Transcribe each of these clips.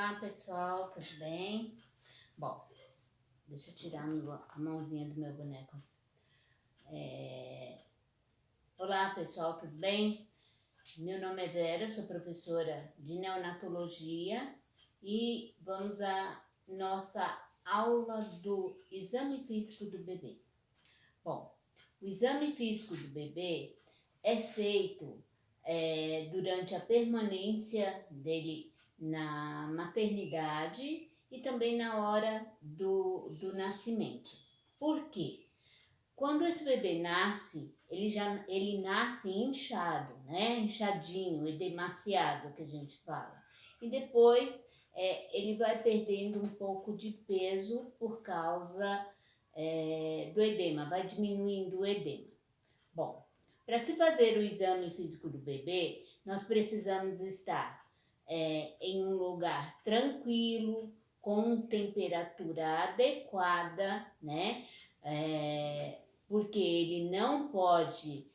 Olá, pessoal, tudo bem? Bom, deixa eu tirar a mãozinha do meu boneco. Olá, pessoal, tudo bem? Meu nome é Vera, eu sou professora de neonatologia e vamos à nossa aula do exame físico do bebê. Bom, o exame físico do bebê é feito durante a permanência dele na maternidade e também na hora do nascimento. Por quê? Quando esse bebê nasce, ele nasce inchado, né? Inchadinho, edemaciado, que a gente fala. E depois ele vai perdendo um pouco de peso por causa do edema, vai diminuindo o edema. Bom, para se fazer o exame físico do bebê, nós precisamos estar em um lugar tranquilo, com temperatura adequada, né? Porque ele não pode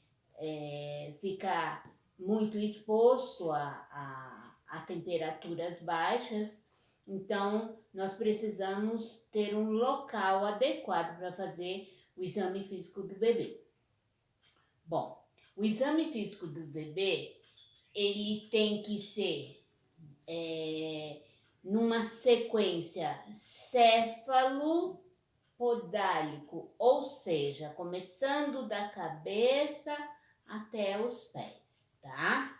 ficar muito exposto a temperaturas baixas. Então, nós precisamos ter um local adequado para fazer o exame físico do bebê. Bom, o exame físico do bebê, ele tem que ser numa sequência céfalo-podálico, ou seja, começando da cabeça até os pés, tá?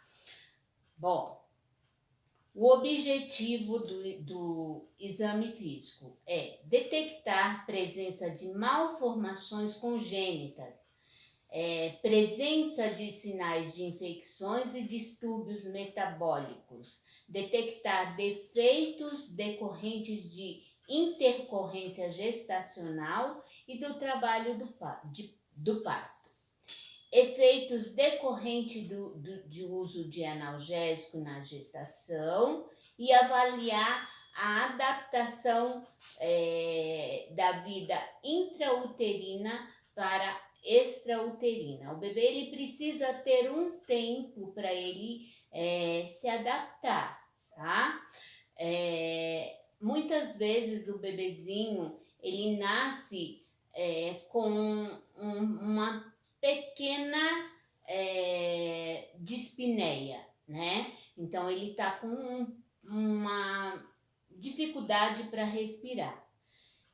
Bom, o objetivo do exame físico é detectar presença de malformações congênitas, presença de sinais de infecções e distúrbios metabólicos, detectar defeitos decorrentes de intercorrência gestacional e do trabalho do parto, efeitos decorrentes de uso de analgésico na gestação e avaliar a adaptação da vida intrauterina para extrauterina. O bebê ele precisa ter um tempo para ele se adaptar, tá? Muitas vezes o bebezinho ele nasce com uma pequena dispneia, né? Então ele está com uma dificuldade para respirar.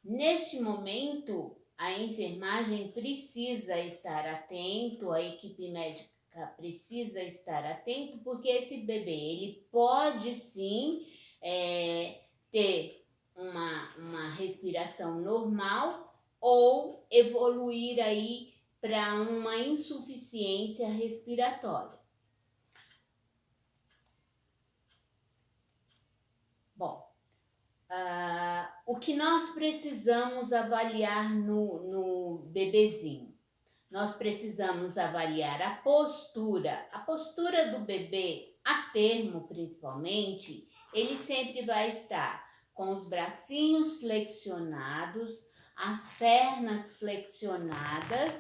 Neste momento, a enfermagem precisa estar atento, a equipe médica precisa estar atento, porque esse bebê ele pode sim ter uma respiração normal ou evoluir aí para uma insuficiência respiratória. Bom, o que nós precisamos avaliar no bebezinho? Nós precisamos avaliar a postura do bebê, a termo principalmente, ele sempre vai estar com os bracinhos flexionados, as pernas flexionadas.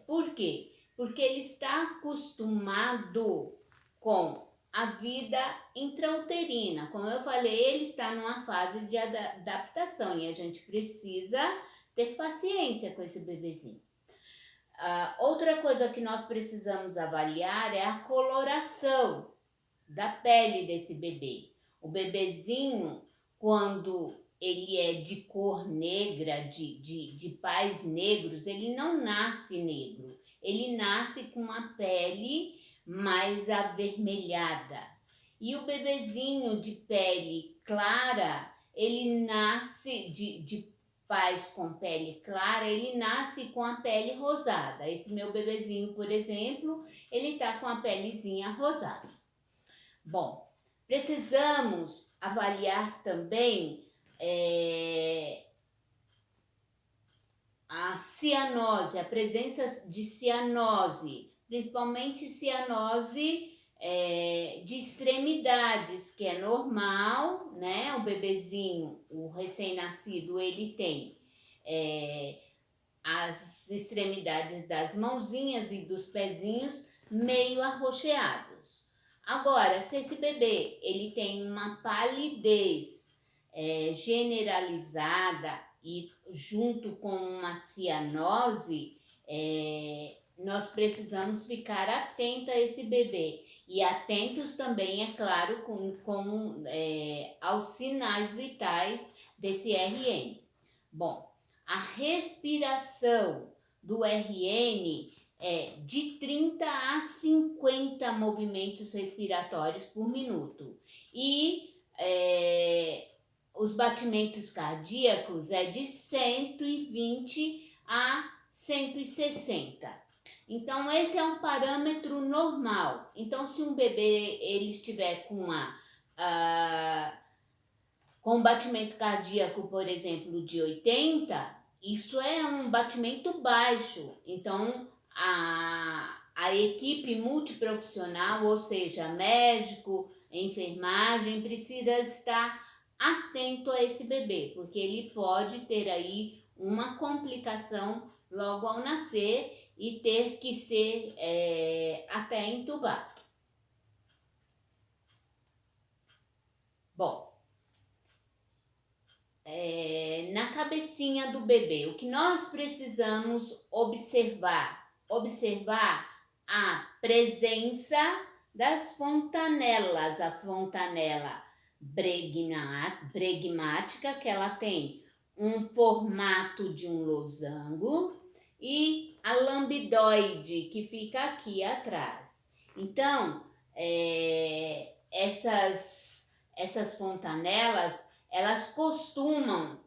Por quê? Porque ele está acostumado com a vida intrauterina. Como eu falei, ele está numa fase de adaptação e a gente precisa ter paciência com esse bebezinho. Outra coisa que nós precisamos avaliar é a coloração da pele desse bebê. O bebezinho, quando ele é de cor negra, de pais negros, ele não nasce negro. Ele nasce com uma pele mais avermelhada. E o bebezinho de pele clara, ele nasce de pais com pele clara, ele nasce com a pele rosada. Esse meu bebezinho, por exemplo, ele tá com a pelezinha rosada. Bom, precisamos avaliar também a cianose, a presença de cianose, principalmente cianose de extremidades, que é normal, né? O bebezinho, o recém-nascido, ele tem as extremidades das mãozinhas e dos pezinhos meio arroxeados. Agora, se esse bebê ele tem uma palidez generalizada e junto com uma cianose, nós precisamos ficar atento a esse bebê e atentos também, é claro, aos sinais vitais desse RN. Bom, a respiração do RN é de 30 a 50 movimentos respiratórios por minuto e os batimentos cardíacos é de 120 a 160. Então, esse é um parâmetro normal. Então, se um bebê ele estiver com um batimento cardíaco, por exemplo, de 80, isso é um batimento baixo. Então, a equipe multiprofissional, ou seja, médico, enfermagem, precisa estar atento a esse bebê, porque ele pode ter aí uma complicação logo ao nascer e ter que ser até entubado. Bom, na cabecinha do bebê, o que nós precisamos observar? Observar a presença das fontanelas, a fontanela bregmática, que ela tem um formato de um losango, e a lambidoide, que fica aqui atrás. Então, essas fontanelas, elas costumam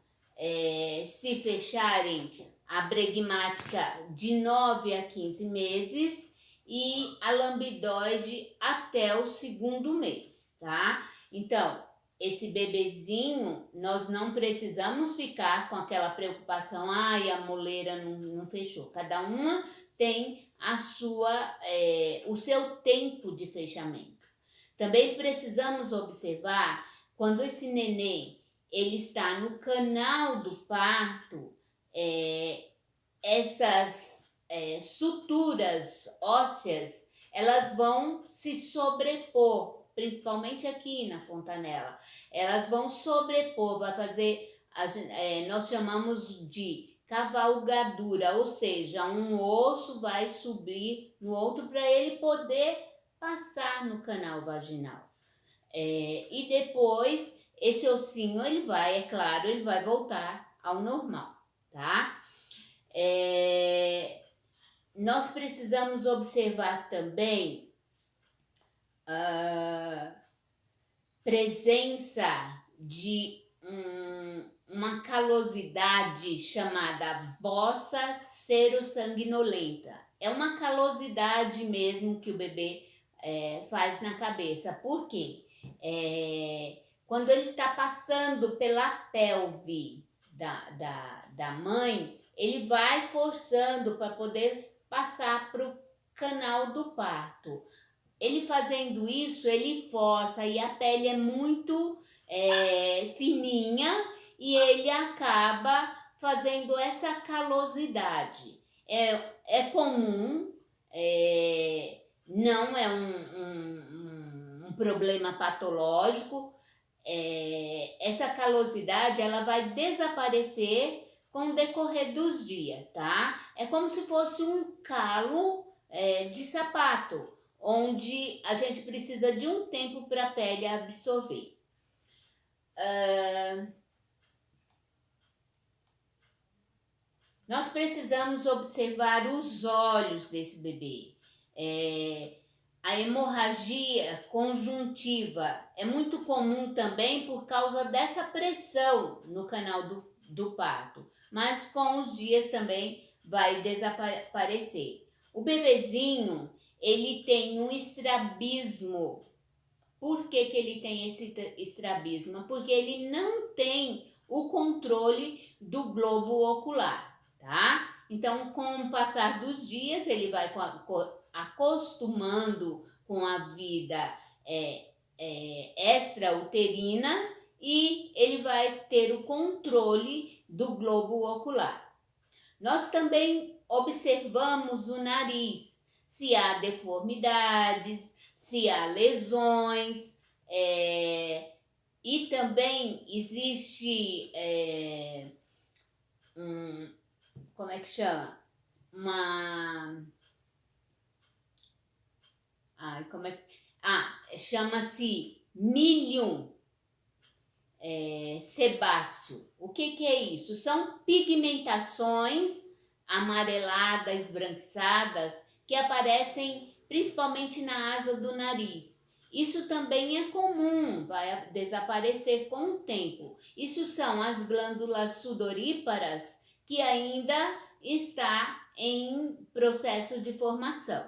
se fecharem, a bregmática de 9 a 15 meses e a lambidoide até o segundo mês, tá? Então, esse bebezinho, nós não precisamos ficar com aquela preocupação, ai, a moleira não fechou. Cada uma tem o seu tempo de fechamento. Também precisamos observar quando esse neném ele está no canal do parto, essas suturas ósseas, elas vão se sobrepor, principalmente aqui na fontanela. Elas vão sobrepor, vai fazer, nós chamamos de cavalgadura, ou seja, um osso vai subir no outro para ele poder passar no canal vaginal. E depois esse ossinho ele vai, é claro, ele vai voltar ao normal, tá? Nós precisamos observar também a presença de uma calosidade chamada bossa serossanguinolenta. É uma calosidade mesmo que o bebê faz na cabeça. Por quê? Quando ele está passando pela pelve da mãe, ele vai forçando para poder passar para o canal do parto. Ele fazendo isso, ele força e a pele é muito fininha e ele acaba fazendo essa calosidade. É comum, não é um problema patológico. Essa calosidade ela vai desaparecer com o decorrer dos dias, tá? É como se fosse um calo de sapato, onde a gente precisa de um tempo para a pele absorver. Nós precisamos observar os olhos desse bebê. A hemorragia conjuntiva é muito comum também por causa dessa pressão no canal do parto, mas com os dias também vai desaparecer. O bebezinho, ele tem um estrabismo. Por que ele tem esse estrabismo? Porque ele não tem o controle do globo ocular, tá? Então, com o passar dos dias, ele vai acostumando com a vida extrauterina e ele vai ter o controle do globo ocular. Nós também observamos o nariz, se há deformidades, se há lesões, e também existe, como é que chama? Chama-se milium sebáceo. O que é isso? São pigmentações amareladas, esbranquiçadas, que aparecem principalmente na asa do nariz. Isso também é comum, vai desaparecer com o tempo. Isso são as glândulas sudoríparas que ainda está em processo de formação.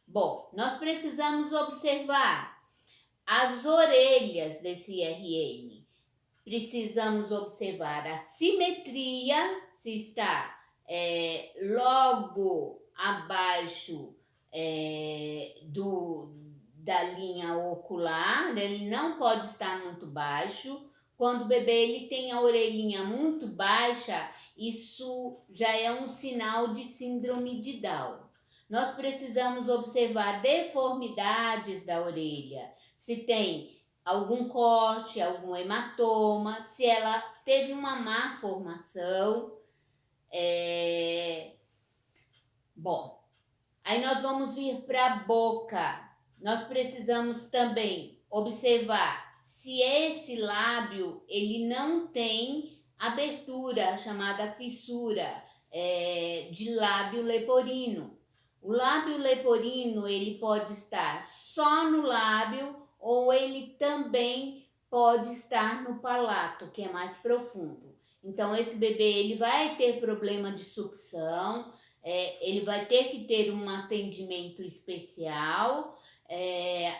Bom, nós precisamos observar as orelhas desse RN. Precisamos observar a simetria, se está logo abaixo da linha ocular, ele não pode estar muito baixo. Quando o bebê ele tem a orelhinha muito baixa, isso já é um sinal de síndrome de Down. Nós precisamos observar deformidades da orelha, se tem algum corte, algum hematoma, se ela teve uma má formação. Bom, aí nós vamos vir para a boca. Nós precisamos também observar se esse lábio ele não tem abertura, chamada fissura de lábio leporino. O lábio leporino ele pode estar só no lábio ou ele também pode estar no palato, que é mais profundo. Então esse bebê ele vai ter problema de sucção, ele vai ter que ter um atendimento especial,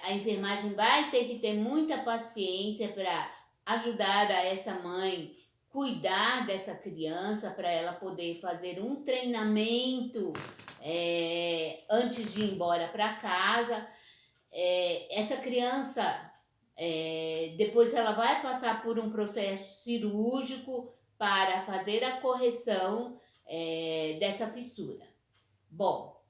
a enfermagem vai ter que ter muita paciência para ajudar a essa mãe cuidar dessa criança, para ela poder fazer um treinamento antes de ir embora para casa. Essa criança, depois ela vai passar por um processo cirúrgico para fazer a correção dessa fissura. Bom,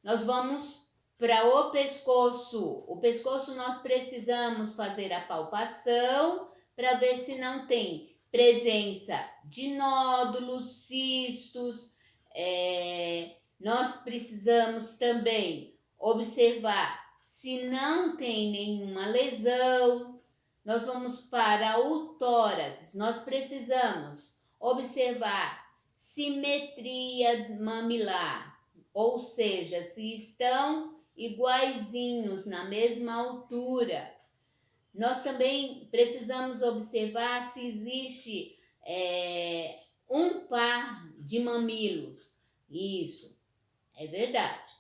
nós vamos para o pescoço. O pescoço nós precisamos fazer a palpação para ver se não tem presença de nódulos, cistos. Nós precisamos também observar se não tem nenhuma lesão. Nós vamos para o tórax. Nós precisamos observar simetria mamilar, ou seja, se estão iguaizinhos na mesma altura. Nós também precisamos observar se existe um par de mamilos. Isso, é verdade.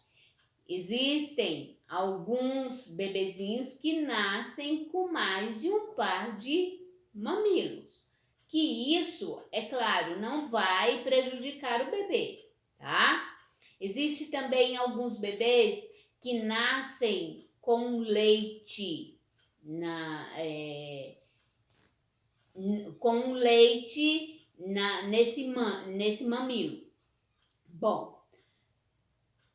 Existem alguns bebezinhos que nascem com mais de um par de mamilos. Que isso, é claro, não vai prejudicar o bebê, tá? Existe também alguns bebês que nascem com leite nesse mamilo. Bom,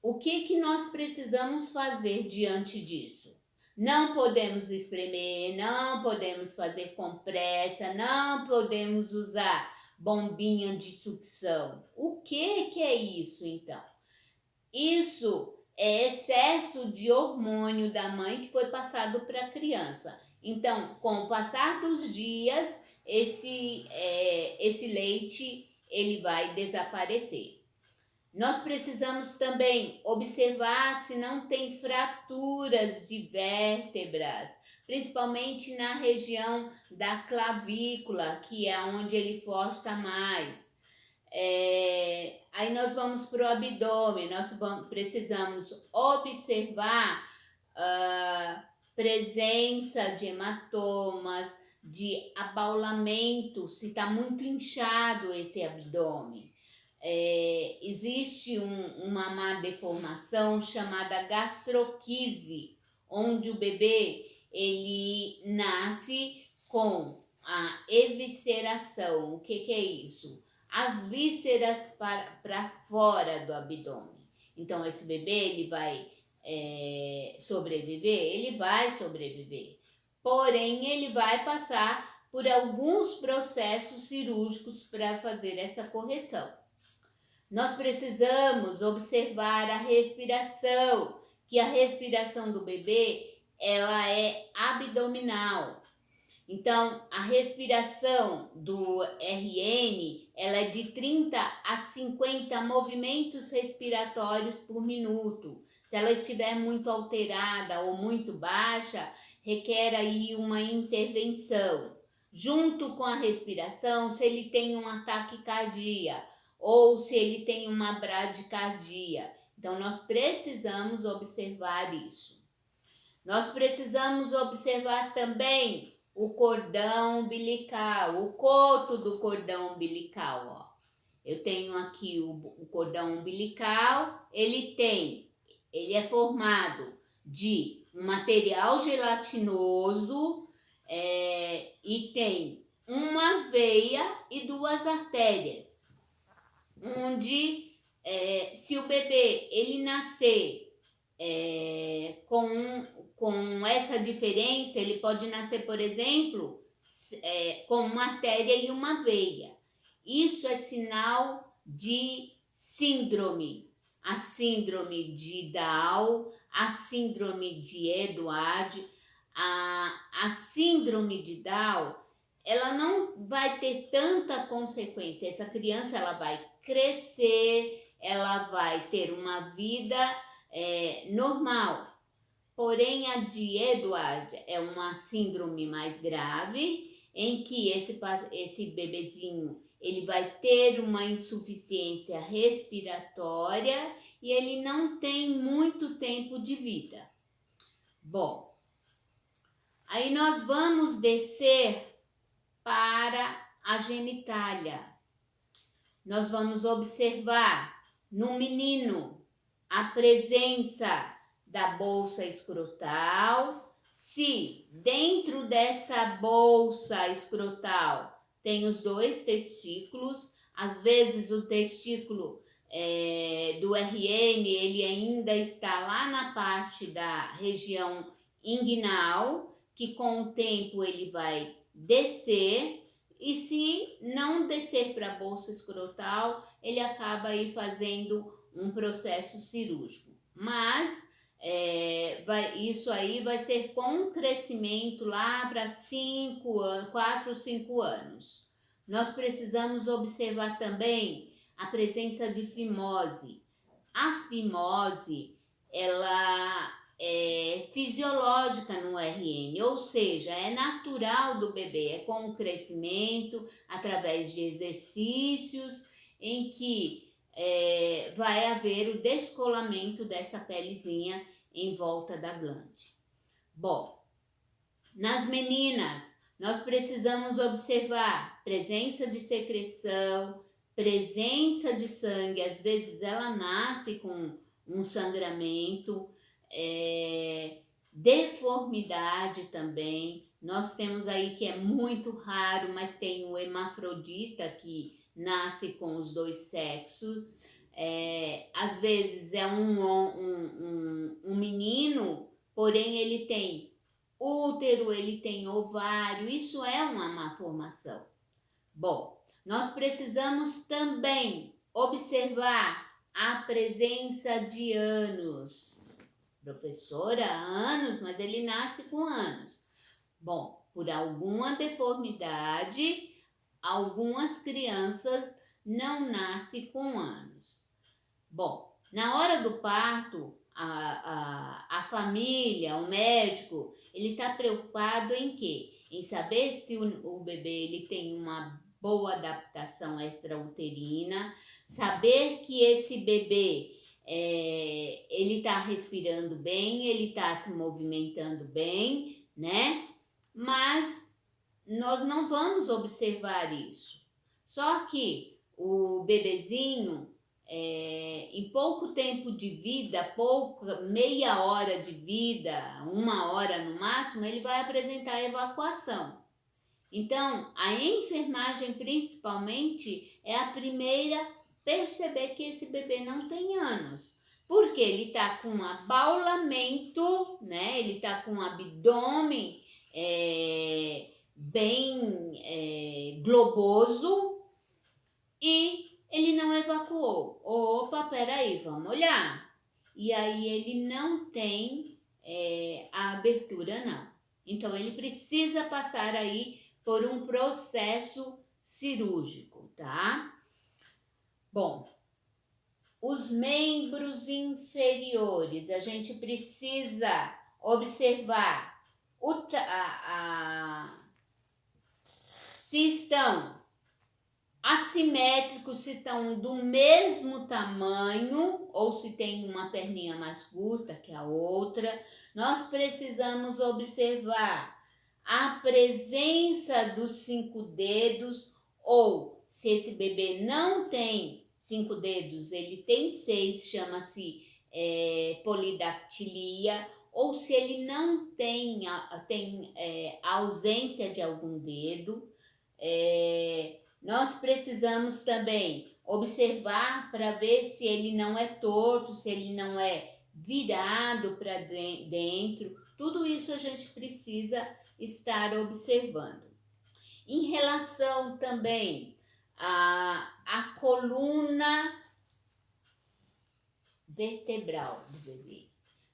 o que nós precisamos fazer diante disso? Não podemos espremer, não podemos fazer compressa, não podemos usar bombinha de sucção. O que é isso, então? Isso é excesso de hormônio da mãe que foi passado para a criança. Então, com o passar dos dias, esse leite ele vai desaparecer. Nós precisamos também observar se não tem fraturas de vértebras, principalmente na região da clavícula, que é onde ele força mais. Aí nós vamos para o abdômen, precisamos observar presença de hematomas, de abaulamento, se está muito inchado esse abdômen. Existe uma má deformação chamada gastroquise, onde o bebê ele nasce com a evisceração. O que é isso? As vísceras para fora do abdômen. Então esse bebê ele vai sobreviver, ele vai sobreviver. Porém, ele vai passar por alguns processos cirúrgicos para fazer essa correção. Nós precisamos observar a respiração, que a respiração do bebê, ela é abdominal. Então, a respiração do RN, ela é de 30 a 50 movimentos respiratórios por minuto. Se ela estiver muito alterada ou muito baixa, requer aí uma intervenção. Junto com a respiração, se ele tem um ataque cardíaco ou se ele tem uma bradicardia. Então, nós precisamos observar isso. Nós precisamos observar também o cordão umbilical, o coto do cordão umbilical, ó. Eu tenho aqui o cordão umbilical, ele é formado de um material gelatinoso e tem uma veia e duas artérias, onde se o bebê ele nascer com essa diferença, ele pode nascer, por exemplo, com uma artéria e uma veia. Isso é sinal de síndrome. A síndrome de Down, a síndrome de Edwards. A síndrome de Down, ela não vai ter tanta consequência. Essa criança ela vai crescer, ela vai ter uma vida normal. Porém, a de Edward é uma síndrome mais grave, em que esse bebezinho ele vai ter uma insuficiência respiratória e ele não tem muito tempo de vida. Bom, aí nós vamos descer para a genitália. Nós vamos observar no menino a presença da bolsa escrotal. Se dentro dessa bolsa escrotal tem os dois testículos, às vezes o testículo do RN ele ainda está lá na parte da região inguinal, que com o tempo ele vai descer, e se não descer para a bolsa escrotal, ele acaba aí fazendo um processo cirúrgico. Mas isso aí vai ser com um crescimento lá para 4 ou 5 anos. Nós precisamos observar também a presença de fimose. A fimose, ela é fisiológica no RN, ou seja, é natural do bebê, é com o crescimento, através de exercícios, em que vai haver o descolamento dessa pelezinha em volta da glande. Bom, nas meninas, nós precisamos observar presença de secreção, presença de sangue. Às vezes ela nasce com um sangramento, deformidade também. Nós temos aí que é muito raro, mas tem o hermafrodita que nasce com os dois sexos. Às vezes é um menino, porém ele tem útero, ele tem ovário, isso é uma malformação. Bom, nós precisamos também observar a presença de ânus. Professora, ânus, mas ele nasce com ânus. Bom, por alguma deformidade, algumas crianças não nascem com ânus. Bom, na hora do parto, a família, o médico, ele está preocupado em quê? Em saber se o bebê ele tem uma boa adaptação extrauterina, saber que esse bebê ele está respirando bem, ele está se movimentando bem, né? Mas nós não vamos observar isso. Só que o bebezinho, em pouco tempo de vida, meia hora de vida, 1 hora no máximo, ele vai apresentar evacuação. Então, a enfermagem principalmente é a primeira a perceber que esse bebê não tem ânus. porque ele está com um abaulamento, né? Ele está com um abdômen bem globoso e ele não evacuou. Opa, peraí, vamos olhar. E aí ele não tem a abertura, não. Então ele precisa passar aí por um processo cirúrgico, tá? Bom, os membros inferiores, a gente precisa observar se estão assimétricos, se estão do mesmo tamanho ou se tem uma perninha mais curta que a outra. Nós precisamos observar a presença dos 5 dedos, ou se esse bebê não tem 5 dedos, ele tem 6, chama-se polidactilia, ou se ele não tem ausência de algum dedo. Nós precisamos também observar para ver se ele não é torto, se ele não é virado para dentro. Tudo isso a gente precisa estar observando. Em relação também à coluna vertebral do bebê,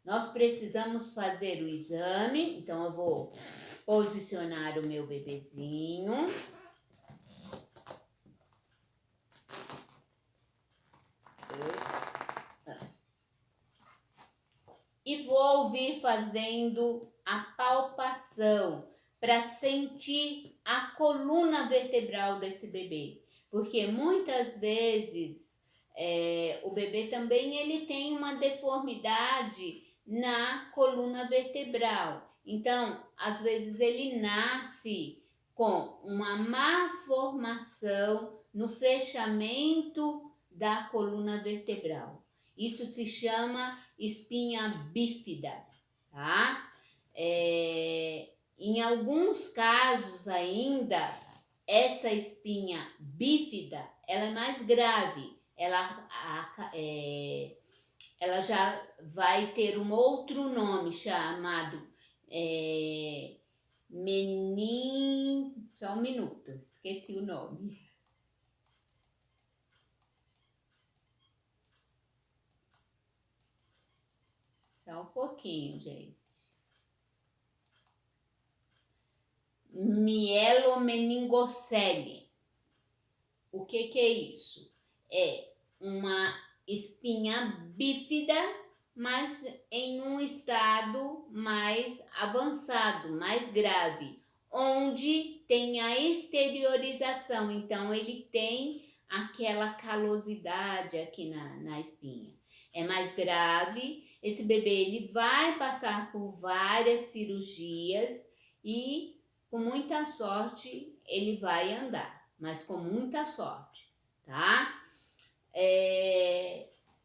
nós precisamos fazer o exame. Então eu vou posicionar o meu bebezinho. E vou vir fazendo a palpação para sentir a coluna vertebral desse bebê. Porque muitas vezes o bebê também ele tem uma deformidade na coluna vertebral. Então, às vezes ele nasce com uma má formação no fechamento da coluna vertebral. Isso se chama espinha bífida, tá? Em alguns casos ainda, essa espinha bífida, ela é mais grave. Ela já vai ter um outro nome chamado só um minuto, esqueci o nome. Só um pouquinho, gente. Mielomeningocele. O que é isso? É uma espinha bífida, mas em um estado mais avançado, mais grave, onde tem a exteriorização. Então, ele tem aquela calosidade aqui na espinha. É mais grave. Esse bebê ele vai passar por várias cirurgias e, com muita sorte, ele vai andar, mas com muita sorte, tá?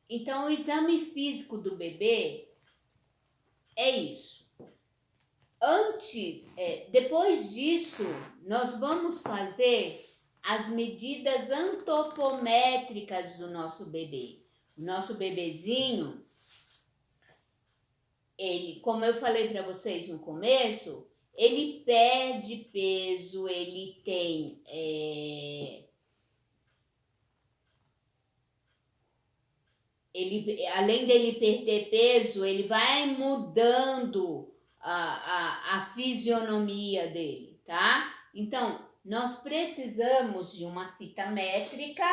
Então, o exame físico do bebê é isso. Depois disso, nós vamos fazer as medidas antropométricas do nosso bebê. O nosso bebezinho, ele, como eu falei para vocês no começo, ele perde peso, ele tem além dele perder peso, ele vai mudando a fisionomia dele, tá? Então, nós precisamos de uma fita métrica,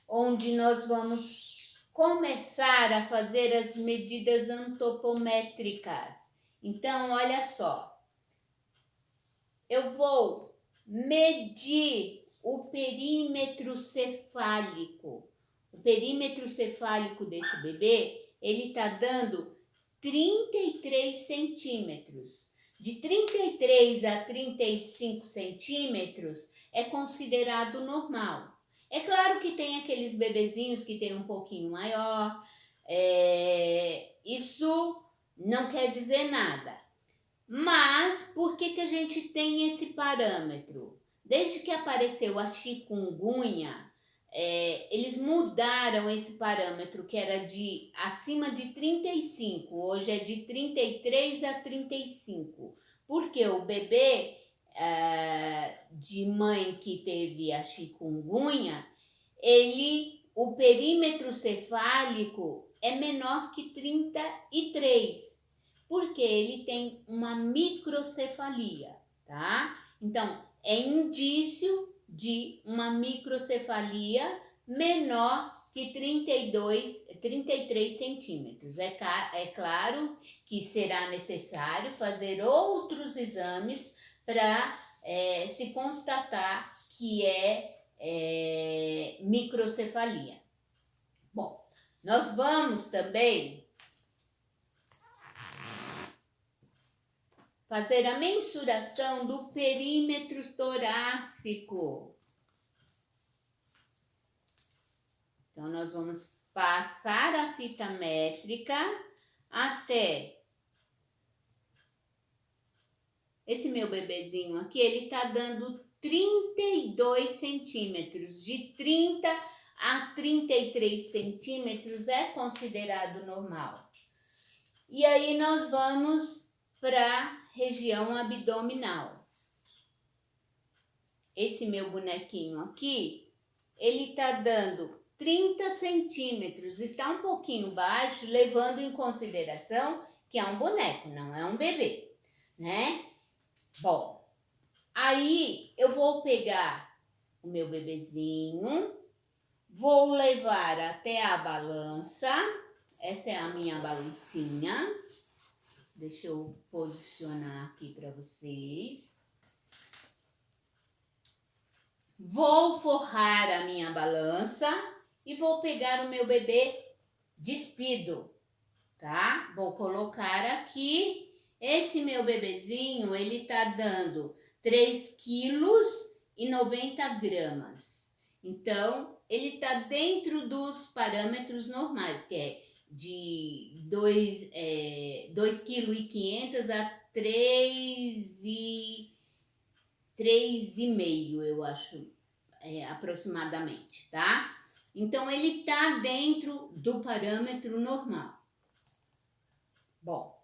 onde nós vamos começar a fazer as medidas antropométricas. Então, olha só, eu vou medir o perímetro cefálico. O perímetro cefálico desse bebê, ele está dando 33 centímetros. De 33 a 35 centímetros é considerado normal. É claro que tem aqueles bebezinhos que tem um pouquinho maior. Isso não quer dizer nada. Mas por que a gente tem esse parâmetro? Desde que apareceu a chikungunya, eles mudaram esse parâmetro que era de acima de 35, hoje é de 33 a 35, porque o bebê de mãe que teve a chikungunya, o perímetro cefálico é menor que 33, porque ele tem uma microcefalia, tá? Então, é indício de uma microcefalia menor que 33 centímetros. É claro que será necessário fazer outros exames para se constatar que é microcefalia. Bom, nós vamos também fazer a mensuração do perímetro torácico. Então, nós vamos passar a fita métrica até esse meu bebezinho aqui, ele tá dando 32 centímetros. De 30 a 33 centímetros é considerado normal. E aí nós vamos para a região abdominal. Esse meu bonequinho aqui, ele tá dando 30 centímetros. Está um pouquinho baixo, levando em consideração que é um boneco, não é um bebê, né? Bom, aí eu vou pegar o meu bebezinho, vou levar até a balança. Essa é a minha balancinha. Deixa eu posicionar aqui para vocês. Vou forrar a minha balança e vou pegar o meu bebê despido, tá? Vou colocar aqui. Esse meu bebezinho, ele tá dando 3 quilos e 90 gramas. Então, ele tá dentro dos parâmetros normais, que é de 2,5 kg a 3,5, eu acho, aproximadamente, tá? Então, ele tá dentro do parâmetro normal. Bom,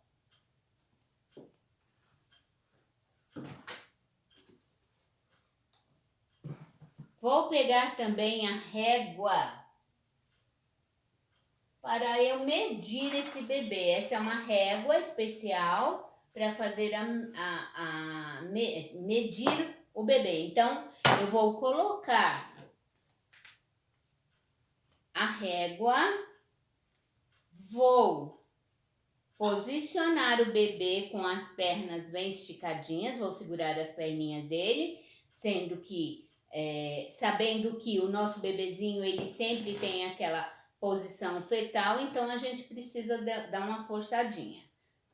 vou pegar também a régua para eu medir esse bebê. Essa é uma régua especial para fazer medir o bebê. Então, eu vou colocar a régua, vou posicionar o bebê com as pernas bem esticadinhas, vou segurar as perninhas dele, sendo que, sabendo que o nosso bebezinho, ele sempre tem aquela posição fetal, então a gente precisa dar uma forçadinha,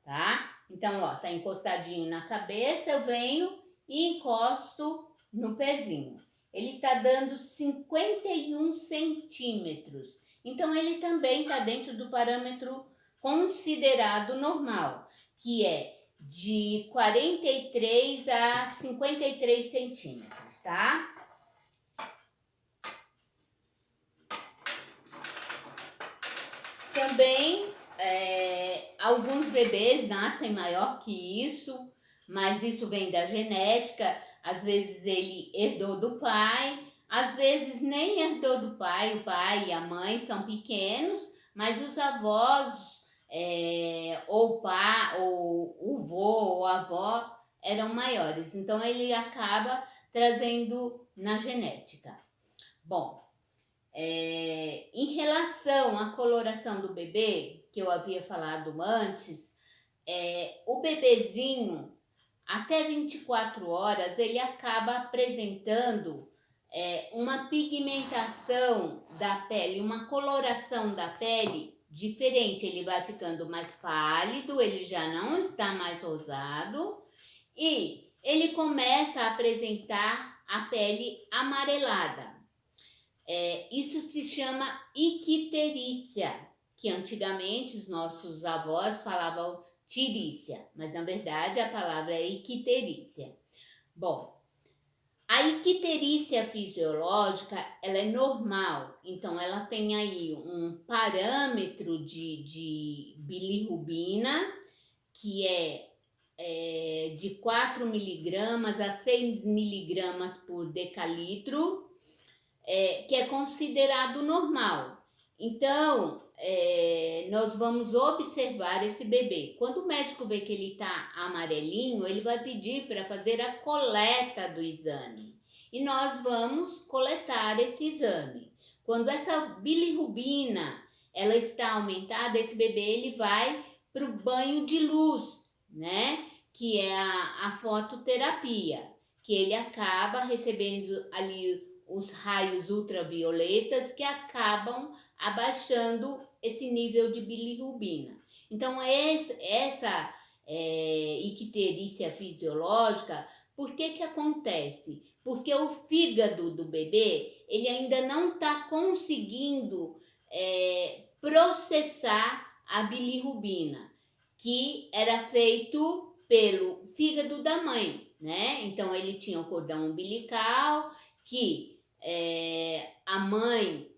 tá? Então, ó, tá encostadinho na cabeça, eu venho e encosto no pezinho. Ele tá dando 51 centímetros, então ele também tá dentro do parâmetro considerado normal, que é de 43 a 53 centímetros, tá? Também, alguns bebês nascem maior que isso, mas isso vem da genética. Às vezes ele herdou do pai, às vezes nem herdou do pai, o pai e a mãe são pequenos, mas os avós, ou o vô ou a avó eram maiores. Então ele acaba trazendo na genética. Bom, em relação à coloração do bebê, que eu havia falado antes, o bebezinho, até 24 horas, ele acaba apresentando uma pigmentação da pele, uma coloração da pele diferente. Ele vai ficando mais pálido, ele já não está mais rosado e ele começa a apresentar a pele amarelada. Isso se chama icterícia, que antigamente os nossos avós falavam tirícia, mas na verdade a palavra é icterícia. Bom, a icterícia fisiológica, ela é normal, então ela tem aí um parâmetro de bilirrubina, que é de 4 miligramas a 6 miligramas por decalitro, que é considerado normal. Então, nós vamos observar esse bebê. Quando o médico vê que ele está amarelinho, ele vai pedir para fazer a coleta do exame. E nós vamos coletar esse exame. Quando essa bilirrubina ela está aumentada, esse bebê ele vai para o banho de luz, né? Que é a fototerapia, que ele acaba recebendo ali os raios ultravioletas que acabam abaixando esse nível de bilirrubina. Então, essa icterícia fisiológica, por que acontece? Porque o fígado do bebê, ele ainda não está conseguindo processar a bilirrubina, que era feito pelo fígado da mãe, né? Então, ele tinha o cordão umbilical, que a mãe,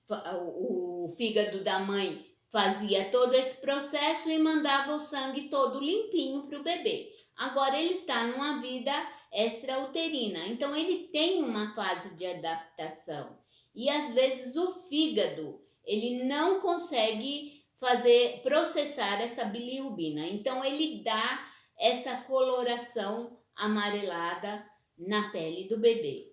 o fígado da mãe fazia todo esse processo e mandava o sangue todo limpinho para o bebê. Agora ele está numa vida extrauterina, então ele tem uma fase de adaptação. E às vezes o fígado, ele não consegue processar essa bilirrubina. Então ele dá essa coloração amarelada na pele do bebê.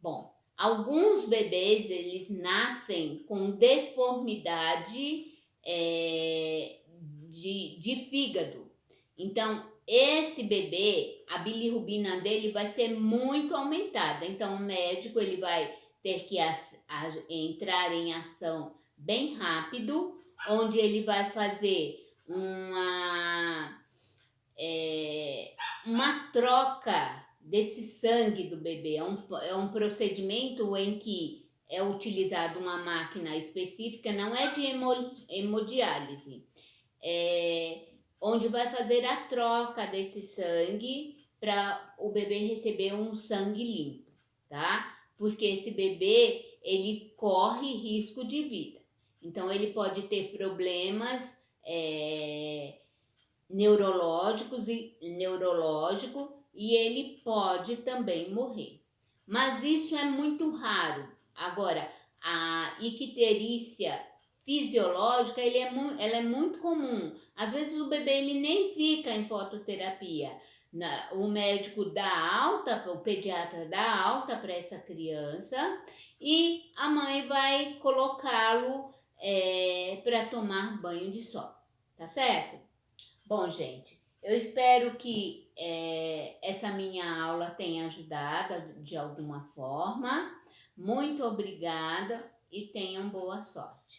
Bom, alguns bebês eles nascem com deformidade de fígado. Então, esse bebê, a bilirrubina dele vai ser muito aumentada. Então, o médico ele vai ter que entrar em ação bem rápido, onde ele vai fazer uma troca desse sangue do bebê. É um procedimento em que é utilizada uma máquina específica, não é de hemodiálise, onde vai fazer a troca desse sangue para o bebê receber um sangue limpo, tá? Porque esse bebê, ele corre risco de vida. Então, ele pode ter problemas neurológico e ele pode também morrer. Mas isso é muito raro. Agora, a icterícia fisiológica, ela é muito comum. Às vezes o bebê ele nem fica em fototerapia. O médico dá alta, o pediatra dá alta para essa criança e a mãe vai colocá-lo para tomar banho de sol, tá certo? Bom, gente, eu espero que essa minha aula tenha ajudado de alguma forma. Muito obrigada e tenham boa sorte.